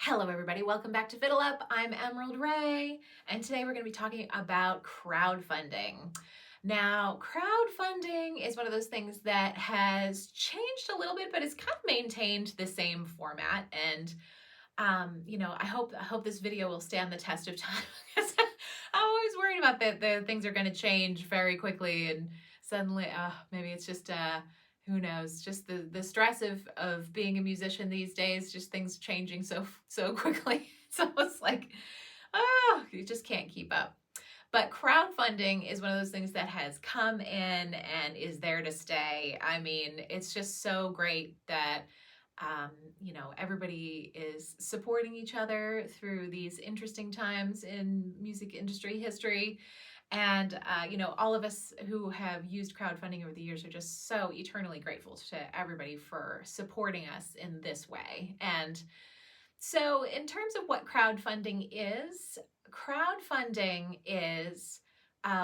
Hello everybody, welcome back to FiddleUP. I'm Emerald Ray, and today we're going to be talking about crowdfunding. Now, crowdfunding is one of those things that has changed a little bit, but it's kind of maintained the same format. And I hope this video will stand the test of time because I'm always worried about that the things are going to change very quickly, and suddenly, maybe it's just who knows, just the stress of being a musician these days, just things changing so quickly. It's almost like, you just can't keep up. But crowdfunding is one of those things that has come in and is there to stay. I mean, it's just so great that everybody is supporting each other through these interesting times in music industry history. And, all of us who have used crowdfunding over the years are just so eternally grateful to everybody for supporting us in this way. And so in terms of what crowdfunding is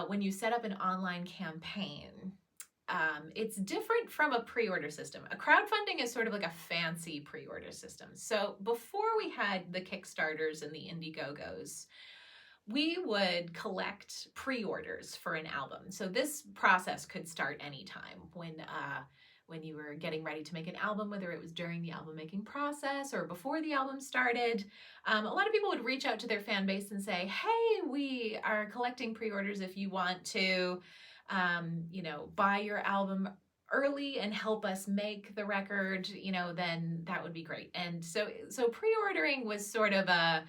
when you set up an online campaign. It's different from a pre-order system. A crowdfunding is sort of like a fancy pre-order system. So before we had the Kickstarters and the Indiegogos, we would collect pre-orders for an album. So this process could start anytime when you were getting ready to make an album, whether it was during the album making process or before the album started. A lot of people would reach out to their fan base and say, hey, we are collecting pre-orders if you want to buy your album early and help us make the record, then that would be great. And so pre-ordering was sort of a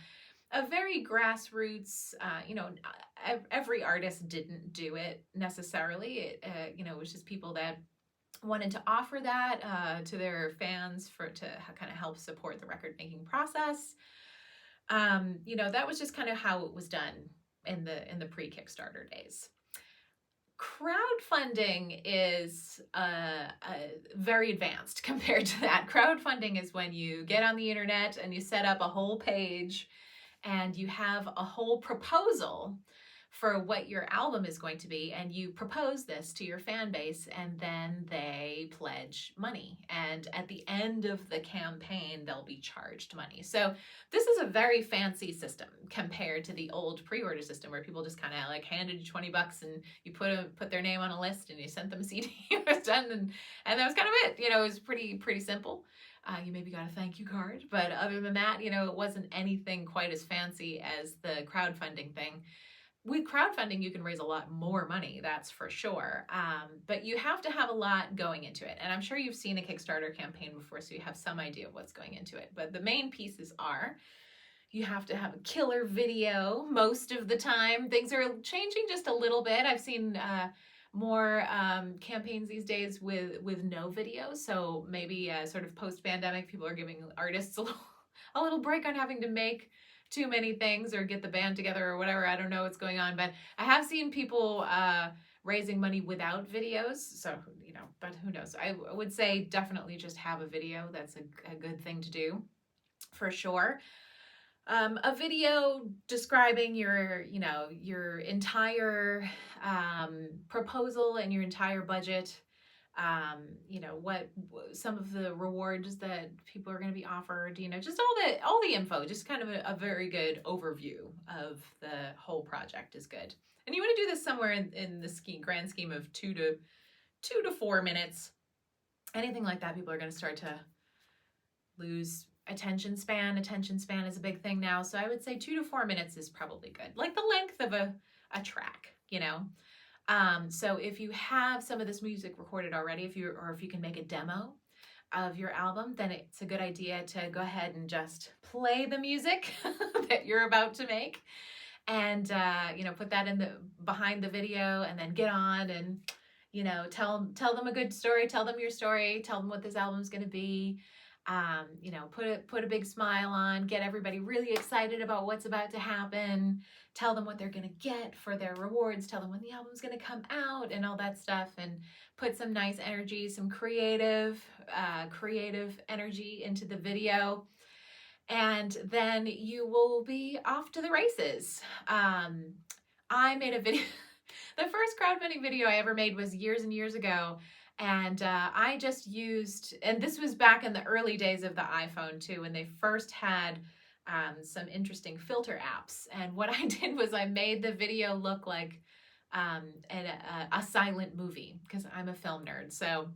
very grassroots, every artist didn't do it necessarily. It was just people that wanted to offer that to their fans to kind of help support the record making process. That was just kind of how it was done in the pre-Kickstarter days. Crowdfunding is very advanced compared to that. Crowdfunding is when you get on the internet and you set up a whole page and you have a whole proposal for what your album is going to be, and you propose this to your fan base, and then they pledge money. And at the end of the campaign, they'll be charged money. So this is a very fancy system compared to the old pre-order system where people just kind of like handed you $20 and you put their name on a list and you sent them a CD. It was done, and that was kind of it. It was pretty simple. You maybe got a thank you card, but other than that, it wasn't anything quite as fancy as the crowdfunding thing. With crowdfunding, you can raise a lot more money, that's for sure. But you have to have a lot going into it. And I'm sure you've seen a Kickstarter campaign before, so you have some idea of what's going into it. But the main pieces are, you have to have a killer video most of the time. Things are changing just a little bit. I've seen more campaigns these days with no video. So maybe sort of post-pandemic, people are giving artists a little break on having to make too many things or get the band together or whatever. I don't know what's going on, but I have seen people raising money without videos. So, but who knows? I would say definitely just have a video. That's a good thing to do for sure. A video describing your entire proposal and your entire budget. What some of the rewards that people are going to be offered, just all the info, just kind of a very good overview of the whole project is good. And you want to do this somewhere in the grand scheme of 2 to 4 minutes. Anything like that, people are going to start to lose attention span. Attention span is a big thing now. So I would say 2 to 4 minutes is probably good. Like the length of a track, So if you have some of this music recorded already, if you can make a demo of your album, then it's a good idea to go ahead and just play the music that you're about to make, and put that behind the video, and then get on and tell them a good story, tell them your story, tell them what this album's going to be. Put a big smile on, get everybody really excited about what's about to happen, tell them what they're going to get for their rewards, tell them when the album's going to come out and all that stuff, and put some nice energy, some creative energy into the video. And then you will be off to the races. I made a video. The first crowdfunding video I ever made was years and years ago. And I just used, and this was back in the early days of the iPhone too, when they first had some interesting filter apps. And what I did was I made the video look like a silent movie, because I'm a film nerd. So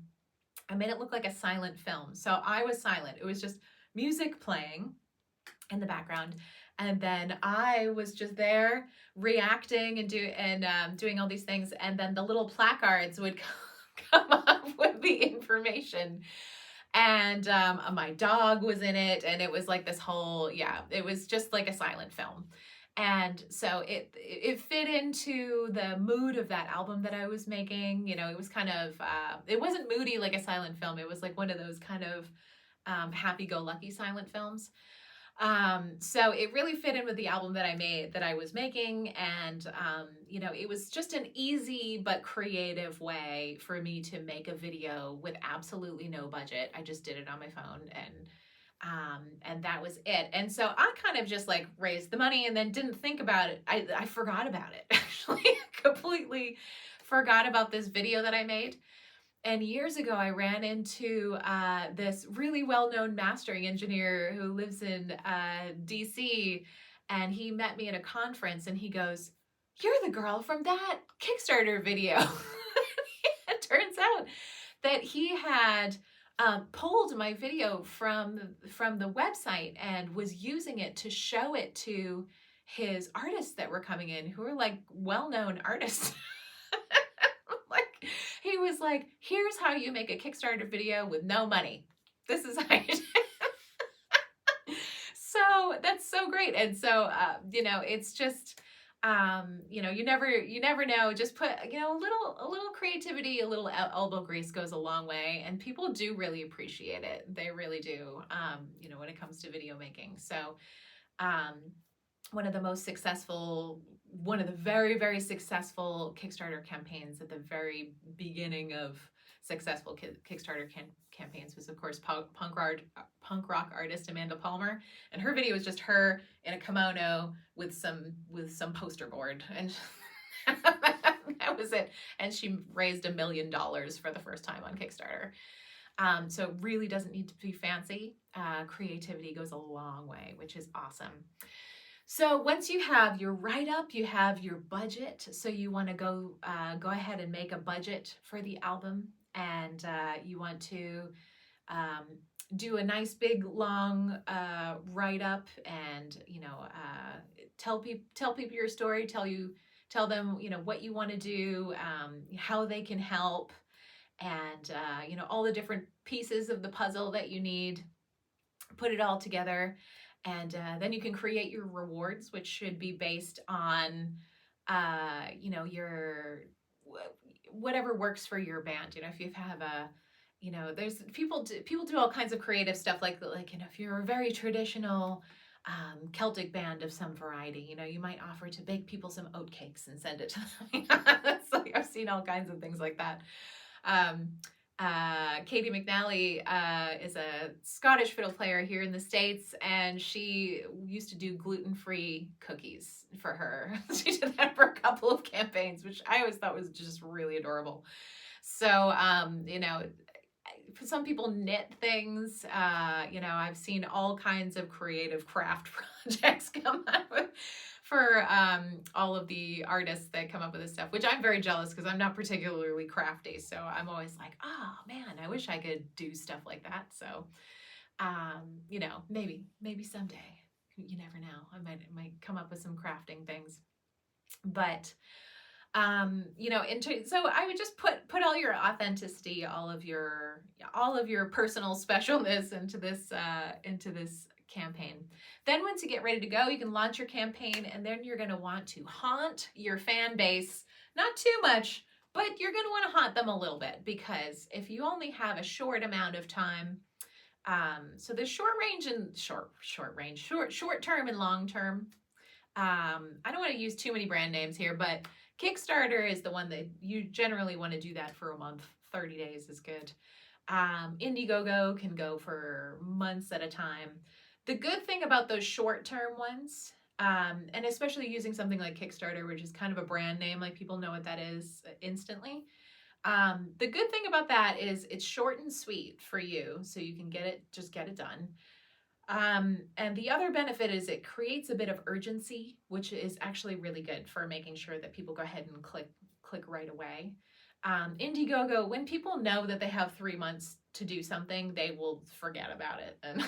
I made it look like a silent film. So I was silent. It was just music playing in the background, and then I was just there reacting and doing all these things, and then the little placards would come up with the information, and my dog was in it, and it was like this whole, yeah, it was just like a silent film. And so it fit into the mood of that album that I was making. You know, it was kind of it wasn't moody like a silent film. It was like one of those kind of happy-go-lucky silent films. So it really fit in with the album that I was making. And, you know, it was just an easy but creative way for me to make a video with absolutely no budget. I just did it on my phone, and that was it. And so I kind of just like raised the money and then didn't think about it. I forgot about it, actually. Completely forgot about this video that I made. And years ago, I ran into this really well-known mastering engineer who lives in DC, and he met me at a conference, and he goes, "You're the girl from that Kickstarter video." It turns out that he had pulled my video from the website and was using it to show it to his artists that were coming in, who were like well-known artists. Like, he was like, "Here's how you make a Kickstarter video with no money. This is how you do it." So that's so great. And so, you know, it's just, you know, you never know. Just put, you know, a little creativity, a little elbow grease goes a long way, and people do really appreciate it. They really do. You know, when it comes to video making. So, one of the very, very successful Kickstarter campaigns at the very beginning of successful Kickstarter campaigns was, of course, punk rock artist Amanda Palmer, and her video was just her in a kimono with some poster board, and that was it. And she raised $1 million for the first time on Kickstarter. So it really doesn't need to be fancy. Creativity goes a long way, which is awesome. So once you have your write-up, you have your budget. So you want to go ahead and make a budget for the album, and you want to do a nice big long write-up, and you know, tell people your story, tell them, you know, what you want to do, how they can help, and you know, all the different pieces of the puzzle that you need. Put it all together. And then you can create your rewards, which should be based on, you know, whatever works for your band. You know, if you have you know, there's people do all kinds of creative stuff, like you know, if you're a very traditional Celtic band of some variety, you know, you might offer to bake people some oatcakes and send it to them. That's like, I've seen all kinds of things like that. Katie McNally is a Scottish fiddle player here in the States, and she used to do gluten-free cookies for her. She did that for a couple of campaigns, which I always thought was just really adorable. So, you know, some people knit things. You know, I've seen all kinds of creative craft projects come up for all of the artists that come up with this stuff, which I'm very jealous, because I'm not particularly crafty. So I'm always like, oh man, I wish I could do stuff like that. So, you know, maybe someday, you never know, I might come up with some crafting things. But you know, so I would just put all your authenticity, all of your personal specialness into this campaign. Then once you get ready to go, you can launch your campaign, and then you're going to want to haunt your fan base, not too much, but you're going to want to haunt them a little bit, because if you only have a short amount of time, so there's short term and long term. I don't want to use too many brand names here, but Kickstarter is the one that you generally want to do that for a month. 30 days is good. Indiegogo can go for months at a time. The good thing about those short-term ones, and especially using something like Kickstarter, which is kind of a brand name, like people know what that is instantly. The good thing about that is it's short and sweet for you, so you can get it done. And the other benefit is it creates a bit of urgency, which is actually really good for making sure that people go ahead and click right away. Indiegogo, when people know that they have 3 months to do something, they will forget about it and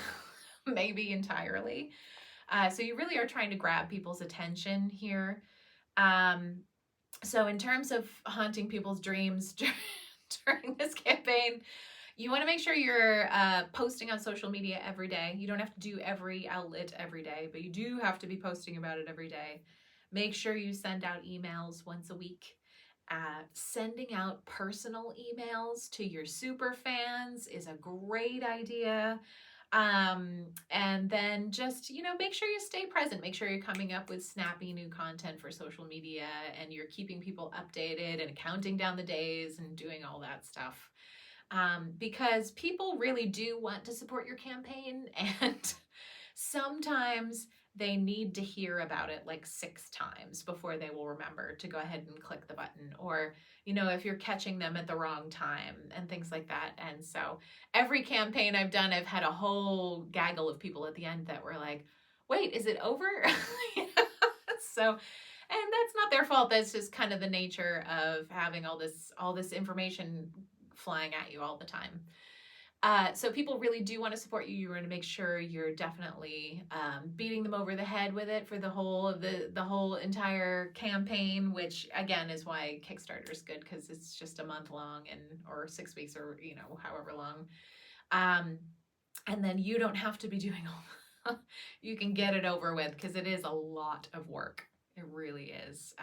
maybe entirely. So you really are trying to grab people's attention here. So in terms of haunting people's dreams during this campaign, you want to make sure you're posting on social media every day. You don't have to do every outlet every day, but you do have to be posting about it every day. Make sure you send out emails once a week. Sending out personal emails to your super fans is a great idea. And then just, make sure you stay present. Make sure you're coming up with snappy new content for social media and you're keeping people updated and counting down the days and doing all that stuff. Because people really do want to support your campaign, and sometimes they need to hear about it like 6 times before they will remember to go ahead and click the button, or if you're catching them at the wrong time and things like that. And so every campaign I've done, I've had a whole gaggle of people at the end that were like, wait, is it over? So, and that's not their fault. That's just kind of the nature of having all this information flying at you all the time. So people really do want to support you. You want to make sure you're definitely beating them over the head with it for the whole entire campaign, which again is why Kickstarter is good, because it's just a month long or 6 weeks, or however long. And then you don't have to be doing all you can get it over with, because it is a lot of work. It really is.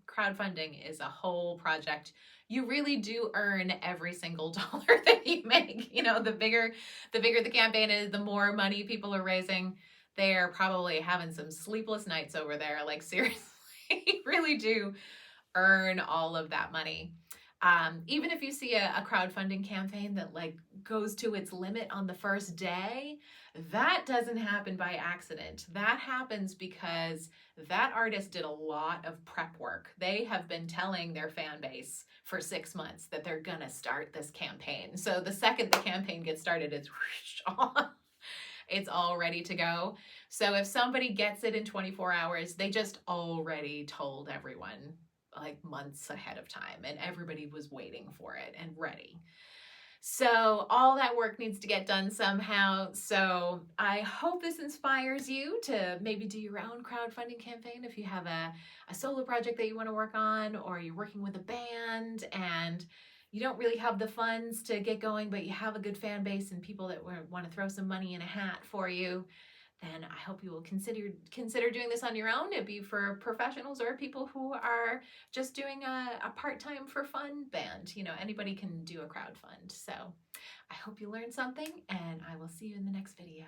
Crowdfunding is a whole project. You really do earn every single dollar that you make. The bigger the campaign is, the more money people are raising. They're probably having some sleepless nights over there. Like, seriously, really do earn all of that money. Even if you see a crowdfunding campaign that goes to its limit on the first day, that doesn't happen by accident. That happens because that artist did a lot of prep work. They have been telling their fan base for 6 months that they're gonna start this campaign. So the second the campaign gets started, it's all ready to go. So if somebody gets it in 24 hours, they just already told everyone months ahead of time, and everybody was waiting for it and ready. So all that work needs to get done somehow. So I hope this inspires you to maybe do your own crowdfunding campaign if you have a solo project that you want to work on, or you're working with a band and you don't really have the funds to get going, but you have a good fan base and people that want to throw some money in a hat for you. Then I hope you will consider doing this on your own. It'd be for professionals or people who are just doing a part-time for fun band. Anybody can do a crowdfund. So I hope you learned something, and I will see you in the next video.